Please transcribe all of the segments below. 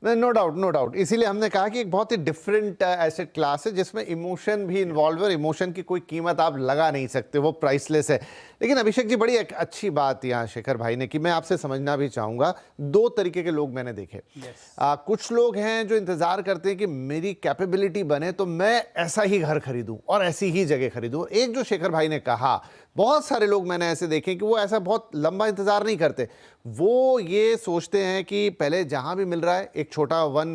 No doubt, no doubt. इसीलिए हमने कहा कि एक बहुत ही डिफरेंट एसेट क्लास है जिसमें इमोशन भी इन्वॉल्व है और इमोशन की कोई कीमत आप लगा नहीं सकते, वो प्राइसलेस है। लेकिन अभिषेक जी, बड़ी एक अच्छी बात यहाँ शेखर भाई ने की, मैं आपसे समझना भी चाहूँगा। दो तरीके के लोग मैंने देखे। कुछ लोग हैं जो इंतज़ार करते हैं कि मेरी कैपेबिलिटी बने तो मैं ऐसा ही घर खरीदूँ और ऐसी ही जगह खरीदूँ। एक जो शेखर भाई ने कहा, बहुत सारे लोग मैंने ऐसे देखे कि वो ऐसा बहुत लंबा इंतज़ार नहीं करते। वो ये सोचते हैं कि पहले जहाँ भी मिल रहा है एक छोटा 1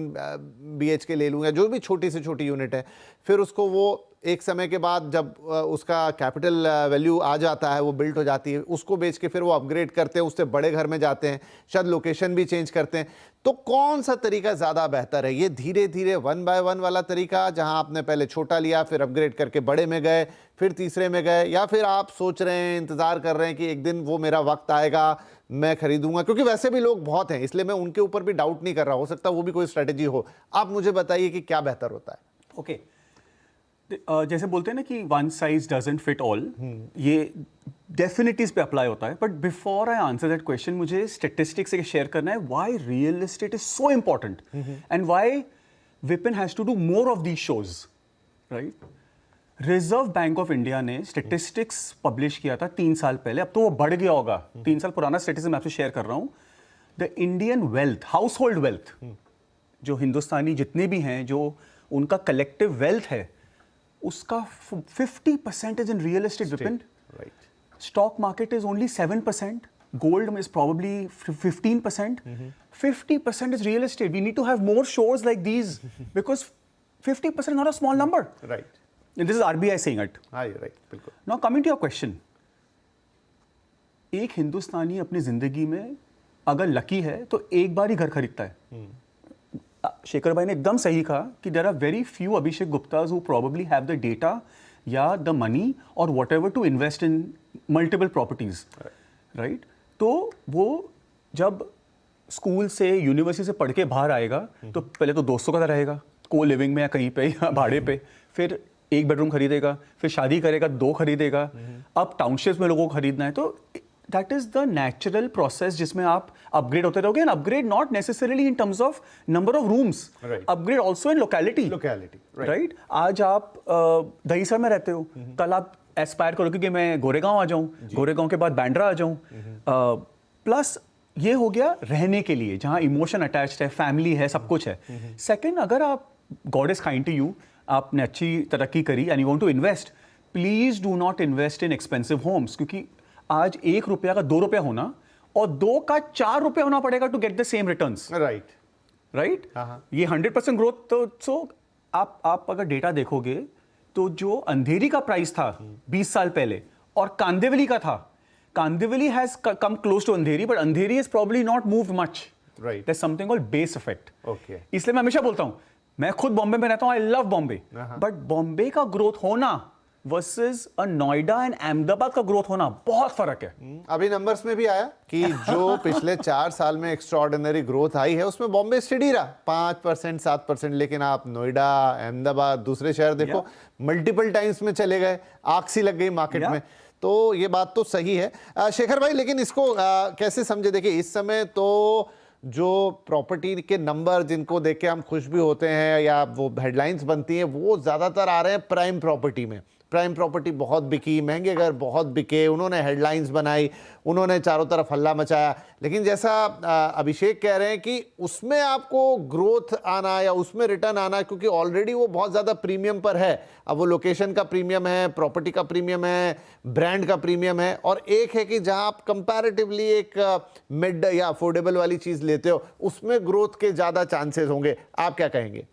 BHK ले लूँगा, जो भी छोटी से छोटी यूनिट है, फिर उसको वो एक समय के बाद जब उसका कैपिटल वैल्यू आ जाता है, वो बिल्ट हो जाती है, उसको बेच के फिर वो अपग्रेड करते हैं, उससे बड़े घर में जाते हैं, शायद लोकेशन भी चेंज करते हैं। तो कौन सा तरीका ज़्यादा बेहतर है? ये धीरे धीरे 1 बाय 1 वाला तरीका, जहां आपने पहले छोटा लिया, फिर अपग्रेड करके बड़े में गए, फिर तीसरे में गए, या फिर आप सोच रहे हैं, इंतज़ार कर रहे हैं कि एक दिन वो मेरा वक्त आएगा, मैं खरीदूंगा? क्योंकि वैसे भी लोग बहुत हैं, इसलिए मैं उनके ऊपर भी डाउट नहीं कर रहा, हो सकता है वो भी कोई स्ट्रेटेजी हो। आप मुझे बताइए कि क्या बेहतर होता है। ओके, जैसे बोलते हैं ना कि one size doesn't fit all, ये डेफिनिटीज पे अप्लाई होता है। But before I answer that question, मुझे स्टेटिस्टिक्स से शेयर करना है why real estate is so important and why Vipin has to do more of these shows, right? Reserve Bank of India ने स्टेटिस्टिक्स पब्लिश किया था 3 साल पहले, अब तो वो बढ़ गया होगा। 3 साल पुराना स्टेटिस्टिक्स मैं आपसे शेयर कर रहा हूँ। The Indian wealth, house hold wealth, जो हिंदुस्तानी जितने भी हैं, जो उनका कलेक्टिव वेल्थ है, उसका 50% is in real estate, Vipin. Right. Stock market is only 7%. Gold is probably 15%. 50% is real estate. We need to have more shows like these because 50% is not a small number. Right. And this is RBI saying it. Right. बिल्कुल। Now coming to your question, एक हिंदुस्तानी अपनी जिंदगी में अगर lucky है तो एक बार ही घर खरीदता है। शेखर भाई ने एकदम सही कहा कि there are very few Abhishek Guptas who probably have the data या द मनी और whatever to invest in multiple properties, right? तो वो जब स्कूल से, यूनिवर्सिटी से पढ़ के बाहर आएगा तो पहले तो दोस्तों का रहेगा, को लिविंग में या कहीं पे या भाड़े पे, फिर 1 बेडरूम खरीदेगा, फिर शादी करेगा 2 खरीदेगा, अब टाउनशिप्स में लोगों को खरीदना है। तो that is the natural process जिसमें आप अपग्रेड होते रहोगे। And upgrade not necessarily in terms of number of rooms, upgrade also in locality, right? आज आप दहीसर में रहते हो, कल आप एस्पायर करोगे कि मैं गोरेगांव आ जाऊं, गोरेगांव के बाद बांद्रा आ जाऊं। प्लस ये हो गया रहने के लिए, जहां इमोशन अटैच्ड है, फैमिली है, सब कुछ है। सेकेंड, अगर आप, God is kind to you, आपने अच्छी तरक्की करी and you want to invest, please do not invest in expensive homes, क्योंकि आज 1 रुपया का 2 रुपया होना और 2 का 4 रुपया होना पड़ेगा to get the same returns, right? ये 100% ग्रोथ। तो सो आप अगर डेटा देखोगे तो जो अंधेरी का प्राइस था 20 साल पहले और कांदिवली का था, Kandivali has come close to Andheri, but Andheri is probably not moved much, right? There is something called base effect. इसलिए मैं हमेशा बोलता हूं, मैं खुद बॉम्बे में रहता हूं, I love Bombay, but Bombay का ग्रोथ होना versus a Noida and Ahmedabad का ग्रोथ होना बहुत फर्क है। अभी नंबर्स में भी आया कि जो पिछले 4 साल में एक्स्ट्राऑर्डिनरी ग्रोथ आई है उसमें बॉम्बे स्टेडी रहा 5%, 7%, लेकिन आप नोएडा, अहमदाबाद, दूसरे शहर देखो, मल्टीपल टाइम्स में चले गए, आग सी लग गई मार्केट में। तो ये बात तो सही है शेखर भाई, लेकिन इसको कैसे समझे? देखिए, इस समय तो जो प्रॉपर्टी के नंबर जिनको देख के हम खुश भी होते हैं या वो हेडलाइंस बनती हैं, वो ज़्यादातर आ रहे हैं प्राइम प्रॉपर्टी में। प्राइम प्रॉपर्टी बहुत बिकी, महंगे घर बहुत बिके, उन्होंने हेडलाइंस बनाई, उन्होंने चारों तरफ हल्ला मचाया। लेकिन जैसा अभिषेक कह रहे हैं कि उसमें आपको ग्रोथ आना या उसमें रिटर्न आना, क्योंकि ऑलरेडी वो बहुत ज़्यादा प्रीमियम पर है। अब वो लोकेशन का प्रीमियम है, प्रॉपर्टी का प्रीमियम है, ब्रांड का प्रीमियम है, और एक है कि जहां आप कंपैरेटिवली एक मिड या अफोर्डेबल वाली चीज़ लेते हो, उसमें ग्रोथ के ज़्यादा चांसेस होंगे। आप क्या कहेंगे?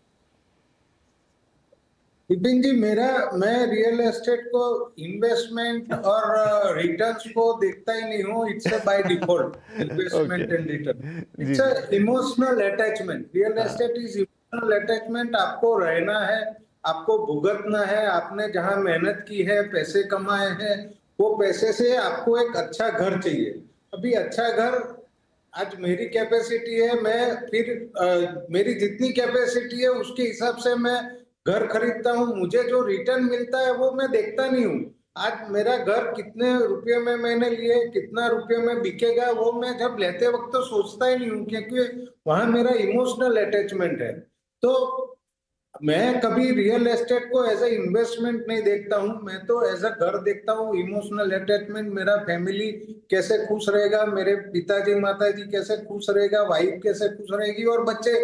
विपिन जी, मैं रियल एस्टेट को इन्वेस्टमेंट और रिटर्न्स को देखता ही नहीं हूँ। It's by default investment and return, it's a emotional attachment. Real estate is emotional attachment. आपको रहना है, आपको भुगतना है, आपने जहां मेहनत की है, पैसे कमाए हैं, वो पैसे से आपको एक अच्छा घर चाहिए। अभी अच्छा घर, आज मेरी कैपेसिटी है, मैं फिर मेरी जितनी कैपेसिटी है उसके हिसाब से मैं घर खरीदता हूँ। मुझे जो रिटर्न मिलता है वो मैं देखता नहीं हूँ। आज मेरा घर कितने रुपए में मैंने लिए, कितना रुपए में बिकेगा, वो मैं जब लेते वक्त तो सोचता ही नहीं हूँ, क्योंकि वहां मेरा इमोशनल अटैचमेंट है। तो मैं कभी रियल एस्टेट को एज ए इन्वेस्टमेंट नहीं देखता हूँ, मैं तो एज अ घर देखता हूँ। इमोशनल अटैचमेंट, मेरा फैमिली कैसे खुश रहेगा, मेरे पिताजी माताजी कैसे खुश रहेगा, वाइफ कैसे खुश रहेगी और बच्चे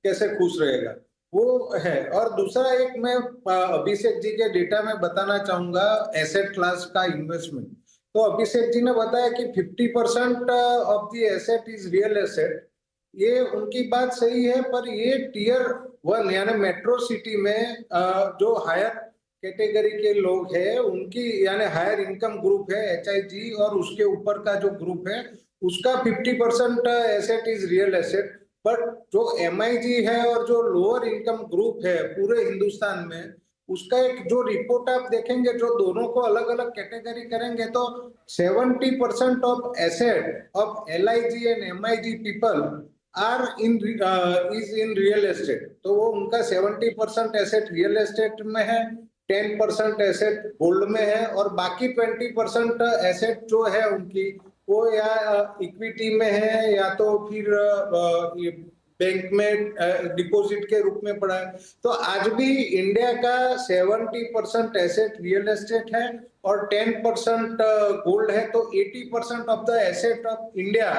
कैसे खुश रहेगा, वो है। और दूसरा एक मैं अभिषेक जी के डेटा में बताना चाहूंगा एसेट क्लास का इन्वेस्टमेंट। तो अभिषेक जी ने बताया कि 50% of the asset is real asset. ये उनकी बात सही है, पर ये टियर 1 यानी मेट्रो सिटी में जो हायर कैटेगरी के लोग हैं उनकी, यानी हायर इनकम ग्रुप है HIG, और उसके ऊपर का जो ग्रुप है उसका 50% asset is real asset. But जो MIG है और जो लोअर इनकम ग्रुप है पूरे हिंदुस्तान में, उसका एक जो रिपोर्ट आप देखेंगे, जो दोनों को अलग अलग कैटेगरी करेंगे, तो 70% of asset of LIG and MIG people are in is in real estate. तो वो उनका 70% एसेट रियल एस्टेट में है, 10% एसेट गोल्ड में है, और बाकी 20% एसेट जो है उनकी वो या इक्विटी में है या तो फिर बैंक में डिपॉजिट के रूप में पड़ा है। तो आज भी इंडिया का 70% एसेट रियल एस्टेट है और 10% गोल्ड है। तो 80% of the asset of India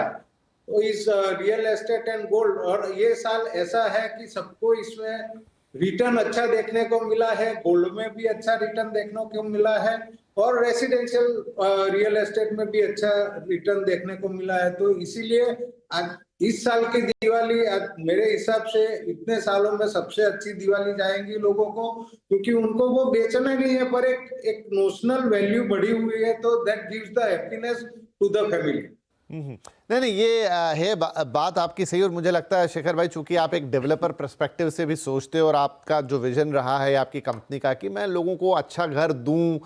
is real estate and gold. और ये साल ऐसा है कि सबको इसमें रिटर्न अच्छा देखने को मिला है, गोल्ड में भी अच्छा रिटर्न देखने को मिला है, और रेसिडेंशियल रियल एस्टेट में भी अच्छा रिटर्न देखने को मिला है। तो इसीलिए आज इस साल की दिवाली मेरे हिसाब से इतने सालों में सबसे अच्छी दिवाली जाएंगी लोगों को, क्योंकि उनको वो बेचना नहीं है, पर एक नोशनल वैल्यू बढ़ी हुई है, तो that gives the happiness to the family. नहीं नहीं, ये है बात आपकी सही। और मुझे लगता है शेखर भाई, चूंकि आप एक डेवलपर पर्सपेक्टिव से भी सोचते हो और आपका जो विजन रहा है आपकी कंपनी का कि मैं लोगों को अच्छा घर दूं,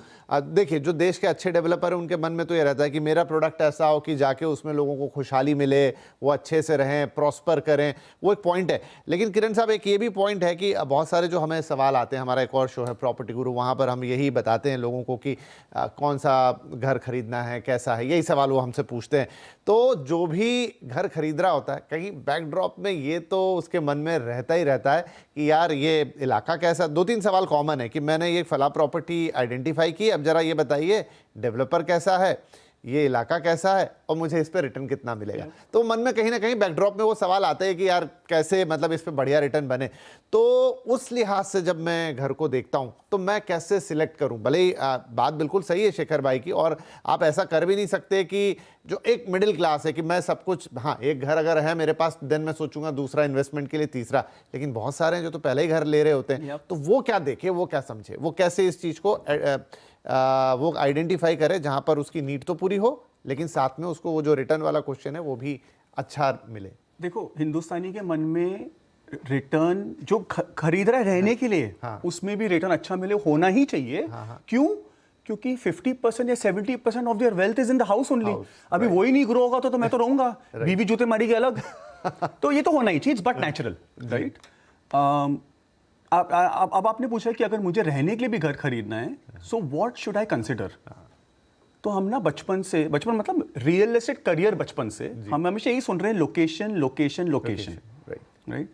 देखिए जो देश के अच्छे डेवलपर हैं उनके मन में तो ये रहता है कि मेरा प्रोडक्ट ऐसा हो कि जाके उसमें लोगों को खुशहाली मिले, वो अच्छे से रहें, प्रॉस्पर करें, वो एक पॉइंट है। लेकिन किरण साहब, एक ये भी पॉइंट है कि बहुत सारे जो हमें सवाल आते हैं, हमारा एक और शो है प्रॉपर्टी गुरु, वहाँ पर हम यही बताते हैं लोगों को कि कौन सा घर खरीदना है, कैसा है, यही सवाल वो हमसे पूछते हैं। तो जो भी घर खरीद रहा होता है, कहीं बैकड्रॉप में ये तो उसके मन में रहता ही रहता है कि यार ये इलाका कैसा। 2-3 सवाल कॉमन है कि मैंने ये फला प्रॉपर्टी आइडेंटिफाई की, अब जरा ये बताइए डेवलपर कैसा है, ये इलाका कैसा है और मुझे इस पे रिटर्न कितना मिलेगा। तो मन में कहीं ना कहीं बैकड्रॉप में वो सवाल आते हैं कि यार कैसे मतलब इस पे बढ़िया रिटर्न बने। तो उस लिहाज से जब मैं घर को देखता हूं तो मैं कैसे सिलेक्ट करूं। भले ही बात बिल्कुल सही है शेखर भाई की, और आप ऐसा कर भी नहीं सकते कि जो एक मिडिल क्लास है कि मैं सब कुछ, हाँ एक घर अगर है मेरे पास देन मैं सोचूंगा दूसरा इन्वेस्टमेंट के लिए, तीसरा। लेकिन बहुत सारे हैं जो तो पहले ही घर ले रहे होते हैं, तो वो क्या देखे, वो क्या समझे, वो कैसे इस चीज को वो आइडेंटिफाई करे जहां पर उसकी नीड तो पूरी हो लेकिन साथ में उसको वो जो रिटर्न वाला क्वेश्चन है वो भी अच्छा मिले। देखो, हिंदुस्तानी के मन में रिटर्न जो खरीद रहा है रहने के लिए, उसमें भी रिटर्न अच्छा मिले, होना ही चाहिए। क्यों? क्योंकि 50% या 70% of their wealth is in the house only. अभी वही नहीं ग्रो होगा तो मैं तो रहूंगा, बीवी जूते मारेगी अलग। तो ये तो होना ही चाहिए, बट नेचुरल, राइट। अब आपने पूछा कि अगर मुझे रहने के लिए भी घर खरीदना है, so what should I consider. तो हम ना बचपन मतलब रियल एस्टेट करियर बचपन से हम हमेशा यही सुन रहे हैं, location location location, right.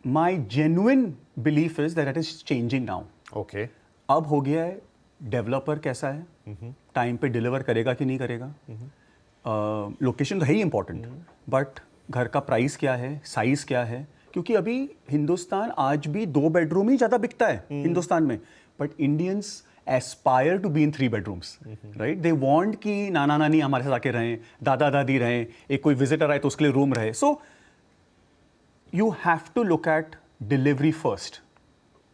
My genuine belief is that it is changing now. Okay, अब हो गया है डेवलपर कैसा है, टाइम पे डिलीवर करेगा कि नहीं करेगा, लोकेशन तो है ही इंपॉर्टेंट, बट घर का प्राइस क्या है, साइज क्या है। क्योंकि अभी हिंदुस्तान आज भी 2 बेडरूम ही ज्यादा बिकता है हिंदुस्तान में, but Indians aspire to be in 3 bedrooms, right. They want कि नाना नानी हमारे साथ आके रहें, दादा दादी रहें, एक कोई विजिटर आए तो उसके लिए रूम रहे। So you have to look at delivery first.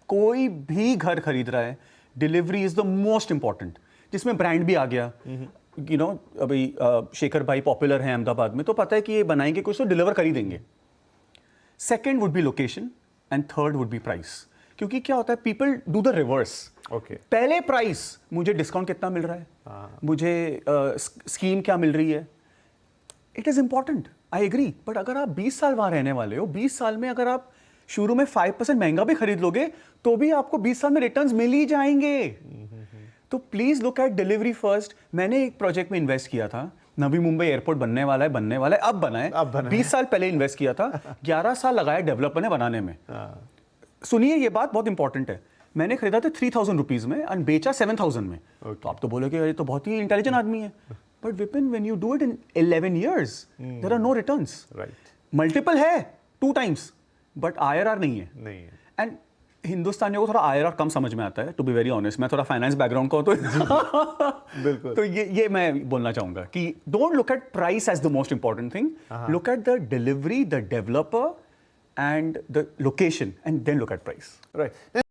कोई भी घर खरीद रहा है, delivery is the most important, जिसमें ब्रांड भी आ गया। यू नो, अभी शेखर भाई पॉपुलर हैं अहमदाबाद में, तो पता है कि ये बनाएंगे कुछ तो डिलीवर कर ही देंगे। Second would be location and third would be price. क्योंकि क्या होता है, पीपल डू द रिवर्स। पहले प्राइस, मुझे डिस्काउंट कितना मिल रहा है, मुझे स्कीम क्या मिल रही है, it is important, I agree. But अगर आप 20 साल वहां रहने वाले हो, 20 साल में अगर आप शुरू में 5% महंगा भी खरीद लोगे तो भी आपको 20 साल में रिटर्न्स मिल ही जाएंगे। तो please look at delivery first. मैंने एक प्रोजेक्ट में इन्वेस्ट किया था, नवी मुंबई एयरपोर्ट बनने वाला है, अब बना है। 20 साल पहले इन्वेस्ट किया था, 11 साल लगाया डेवलपर ने बनाने में। सुनिए, ये बात बहुत इंपॉर्टेंट है। मैंने खरीदा था 3000 रुपीज में और बेचा 7000 में। तो आप तो बोलोगे ये तो बहुत ही इंटेलिजेंट आदमी है, but Vipin when you do it in 11 years there are no returns. Right, multiple है 2 times, बट IRR नहीं है। नहीं है। एंड हिंदुस्तानियों को थोड़ा IRR कम समझ में आता है, टू बी वेरी ऑनेस्ट। मैं थोड़ा फाइनेंस बैकग्राउंड का हूं, तो बिल्कुल। तो ये मैं बोलना चाहूंगा कि don't look at price as the most important thing, look at the delivery, the developer and the location, and then look at price. Right.